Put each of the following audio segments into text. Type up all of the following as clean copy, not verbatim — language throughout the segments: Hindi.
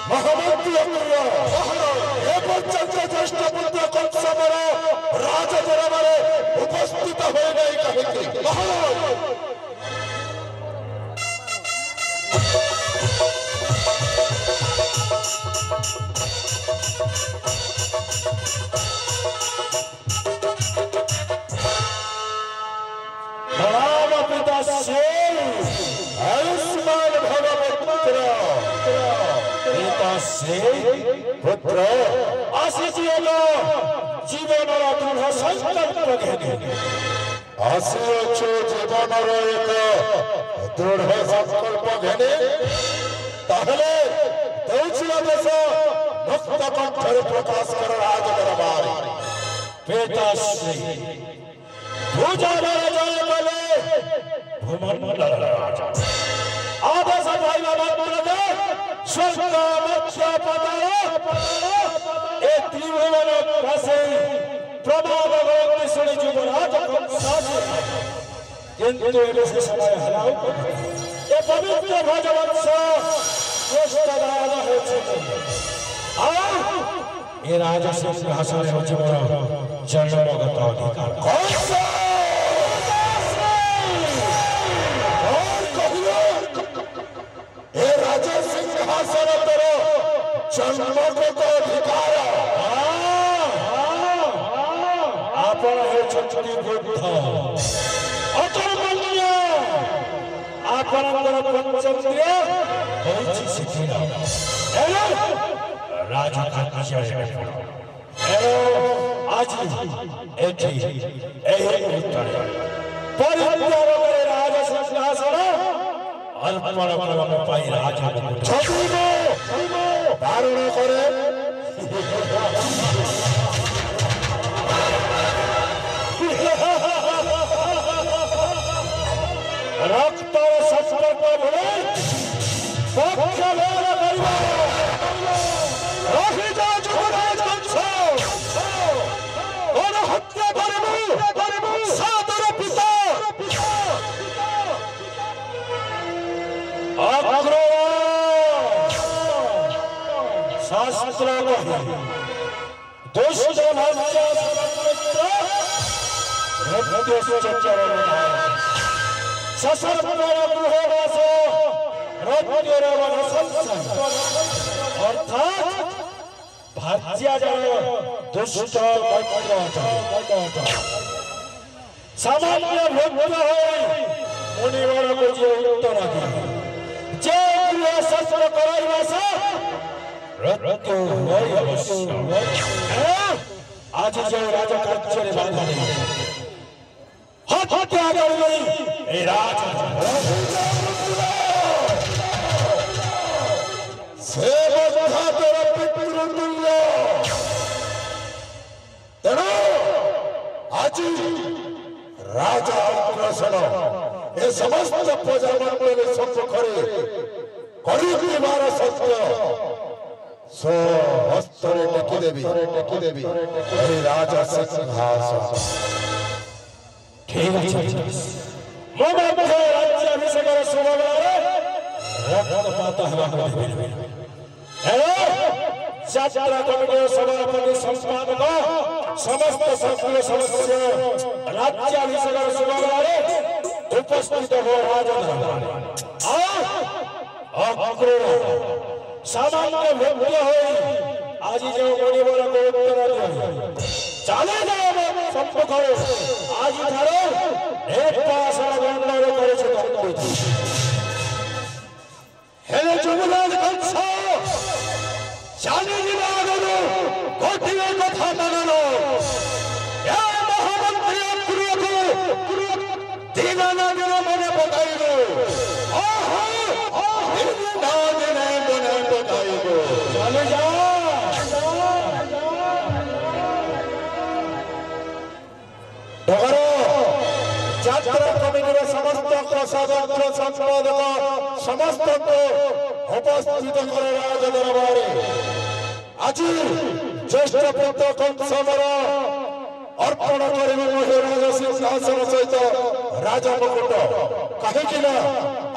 महामंत्री ज्येष्ठ पुत्र कंसमर राज दरबारे उपस्थित हुए नहीं कहीं पिता से आयुष्मान भगवपुत्र पिता से पुत्र आशीषियल जीवन दृढ़ संकल्प घेने आशीष जीवन एक दृढ़ संकल्प घेने ताहले दौचिया देश मुक्त कंठर प्रकाश कर राज दरबार पिता से पूजा राजा बले भूमंडल राजा आदेश भाई बाबा स्वर्ग मोक्ष पताल ए त्रिभुवन भाषे प्रभाव भगवती सुनी युवराज कंस किंतु ऐसे समय हलाओ ए पवित्र भजवंश श्रेष्ठ राजा हो चुके ए राजा सिंहासन हो चुका जन्मगत अधिकार कौन सा राजा सिंहासन तेरो जन्मगत अधिकार आपण हे छत्री बुद्ध अकर्मण्य आपणकर पंचेंद्रिय होइछि शिथिल एलो राजा काकाशय एलो आज एठी एही उत्तर परित्याग करे राजा सिंहासन अर्पण करने पाई राजा छत्रीको धारण करे रक्त संस्पर्श भले पक्ष भेद करिब रखि जा युवराज कंस और हत्या करिब सादर पिता शास्त्र दुष्ट भक्ष्य अर्थात भाज्या दुष्ट सामान्य भक्त मुनिवर को जे उत्तर जे गृह शस्त्र कराइबा आज जो राजा कार्य बाधा नहीं हत्या कर गई राजा पितृतुल्य तेणु आज राजा अग्रसर ए समस्त प्रजामंडल सम्मुखें कर सत्य सो हस्तरे टेकी देवी राजा सिंहासन ठीक है राज्याभिषेक शुभवेलारे रक्तपात हेबाक हेलो जात्रा कमिटी सभापति संपादक समस्त संस्कृत सदस्य राज्याभिषेक शुभवेलारे उपस्थित हो राजा अक्रूर सामान्य भक्त होई आज जो मुनिवर को उत्तर दिया चले जाओ सम्मुख आज थारो एक पासर गंडर करे छ हेले युवराज कंस जाने दिनागनो गोटिए कथा मननो या महामंत्री अक्रूर को दीवाना दिन मने बताइबो चले जाओ जात्रा कमिटी समस्त प्रसादक संपादक समस्त को उपस्थित कर राज दरबार आज ज्येष्ठ पुत्र कंसमर अर्पण कर राजा सिंहासन सहित राजा मुकुट कहीं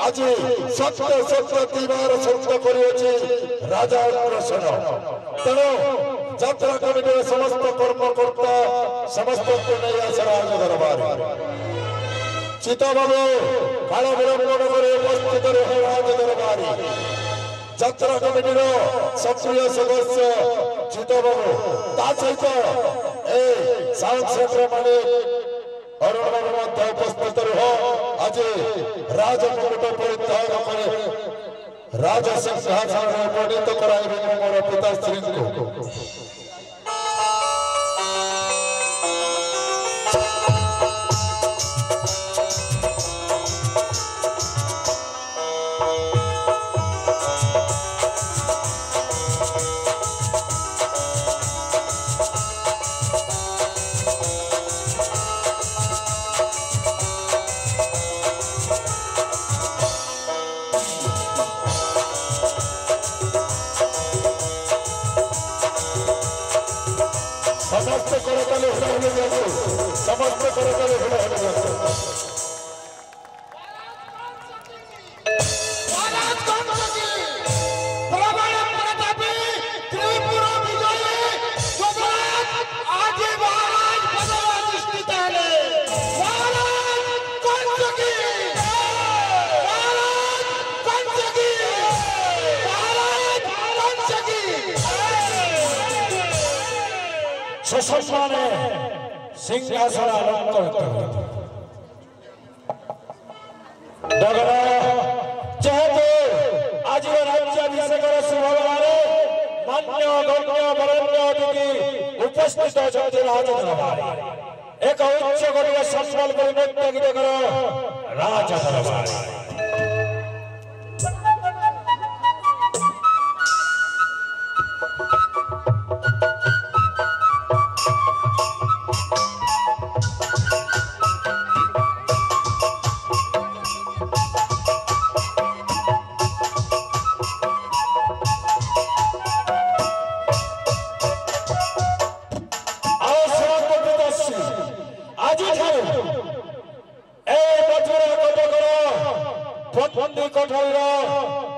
आज सत्य सत्य तीबार सत्य कर राजा अग्रसर तेणु यात्रा कमिटी समस्त कर्मकर्ता समस्त को नहीं आस राज दरबार चित बाबू काल विलंब उपस्थित रहे राज दरबार यात्रा कमिटी सक्रिय सदस्य चित बाबू सहित सांसद मालिक अरुण बाबू उपस्थित रह आज राजमुकुट परित्याग कर राज सिंहासन उपनीत कराइबे मोर पिताश्री को समस्त करताले समस्त करताले सुसम्माने सिंहासन अलंकृत डगरा जेहेतु आज राज्याभिषेक शुभवारे मान्य गण्य वरण्य अतिथि उपस्थित अछंती राज दरबार एक उच्च कोटिर सम्मान करी नृत्य गीत कर राज दरबार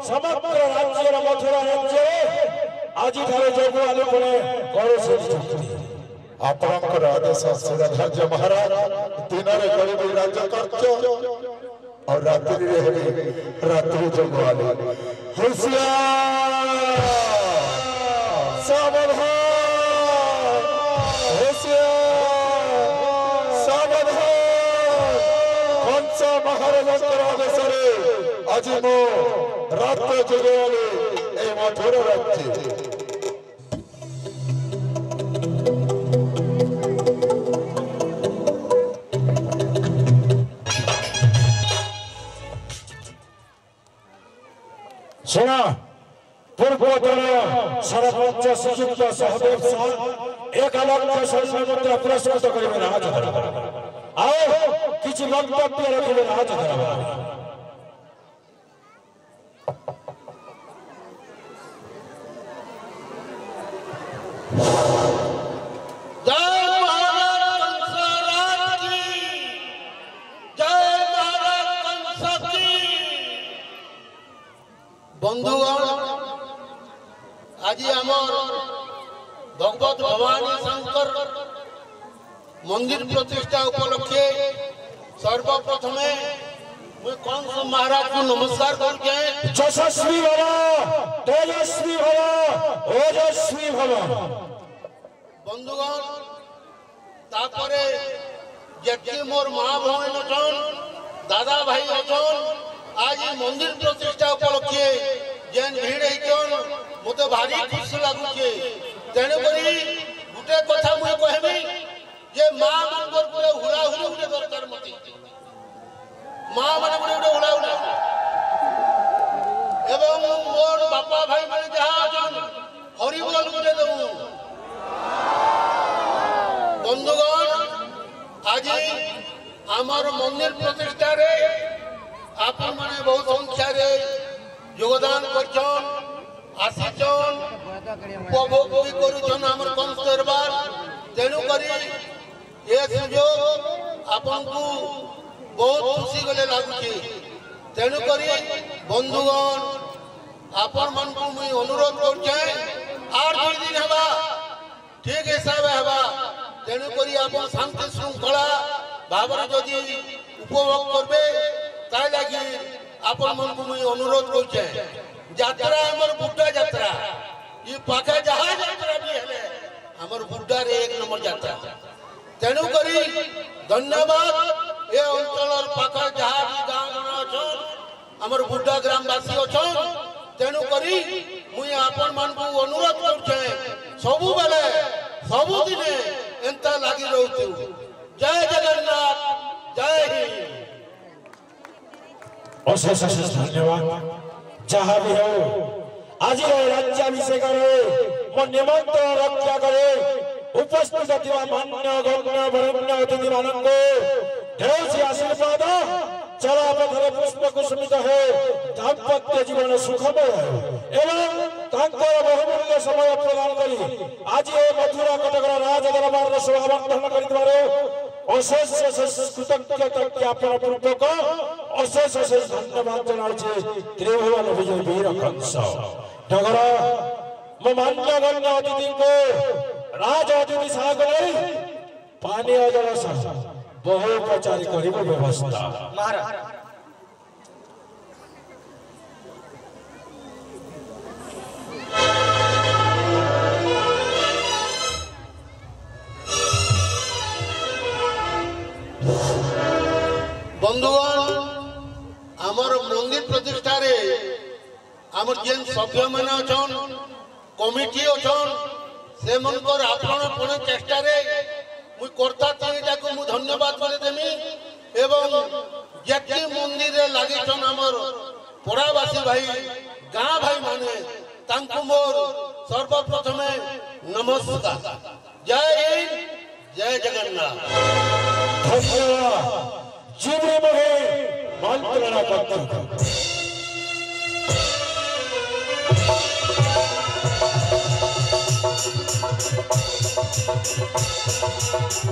समग्र राज्य मथुरा राज्य आज आपणकर आदेश श्रीराधार्य महाराज दिन में करेंगे राज्य कार्य और रात्रि रात्रि जगवाले होशियार सावधान कंस महाराज आदेश आज मो रात्र जगवाले ए मथुरा राज्य सुना पूर्वोत्तर सरपंच श्रीयुक्त सहदेव साहब 1 लाख स्वर्ण मुद्रा पुरस्कृत करेंगे राज दरबार आओ किसी वक्तव्य रखेंगे राज दरबार बंधुगण आज आमर भगवत भवानी शंकर मंदिर प्रतिष्ठा उपलक्षे सर्वप्रथम कंस महाराज को नमस्कार करके यशस्वी भव तेजस्वी भव ओजस्वी भव बंधुगण तापरे जेती मोर माँ भौन अछन दादा भाई अछन आज मंदिर प्रतिष्ठा उपलक्षे जेन भीड़ होइछन मते भारी खुशी लागुछे तेने करी गुटे कथा मुई कहबी जे मां मनकर पुरे हुला हुली गुटे दरकार मते मां माने गुटे हुला हुली एवं मोर बापा भाई माने जहा अछन हरि बोल गुटे दउ बंधुगण आज आमर मंदिर प्रतिष्ठा रे आपण माने बहुत संख्या रे योगदान करछन आसीछन उपभोग भी करूछन हमर कंस दरबार तेनु करी ए सुजोग आपन को बहुत खुशी गले लागुछी। तेणुक बंधुगण आपण मन को मुई अनुरोध करछे आर 2 दिन हवा ठीक हिसाब हवा तेणुक आपण शांति श्रृंखला भावना जदि उपभोग करबे ताई लगी आपण मन को मुई अनुरोध करछे यात्रा हमर बुड्ढा यात्रा ये पाखा जहाज यात्रा भी है हमर बुड्ढा रे 1 नंबर यात्रा तेणुक धन्यवाद ए अंचल पाखा जहाज गाँव अछन हमर बुड्ढा ग्रामवासी अछन तेणुक मुई आपण मान को अनुरोध करछे सबु बेले सबु दिने एंता लागी रहतु जय जगन्नाथ जय हिंद अशेष अशेष धन्यवाद जहाँ भी हो आज राज्याभिषेक मो निमंत्रण रक्षा करे उपस्थित थिबा मान्य गण्य वरेण्य अतिथि माननको ढेर आशीर्वाद चला पथरे पुष्प कुसुमित हो दाम्पत्य जीवन सुखमय एवं तांकर बहुमूल्य समय प्रदान करी आज ए मथुरा कटकर राज दरबार शोभावर्धन करितबारो अशेष अशेष कृतज्ञता ज्ञापन पूर्वक अशेष अशेष धन्यवाद जनाउछे त्रिभुवन विजय वीर कंस डगर मो मान्य गण्य अतिथि को राज अतिथि सागरे पानीय जल बहुपचारी करिब व्यवस्था महाराज बंधुगण आमर मंदिर प्रतिष्ठा रे आमर जेन सभ्य माने अछन कमिटी अछन से मनकर आपण पुणे चेष्टा रे मुई कर्ता तीनटा को मु धन्यवाद करे देमी एवं जेति मंदिर रे लागिछन आमर पड़ावासी भाई गाँ भाई माने तांकु मोर सर्वप्रथमे नमस्कार जय हिंद जय जगन्नाथ धन्यवाद जीवे महे मंत्रणा पत्र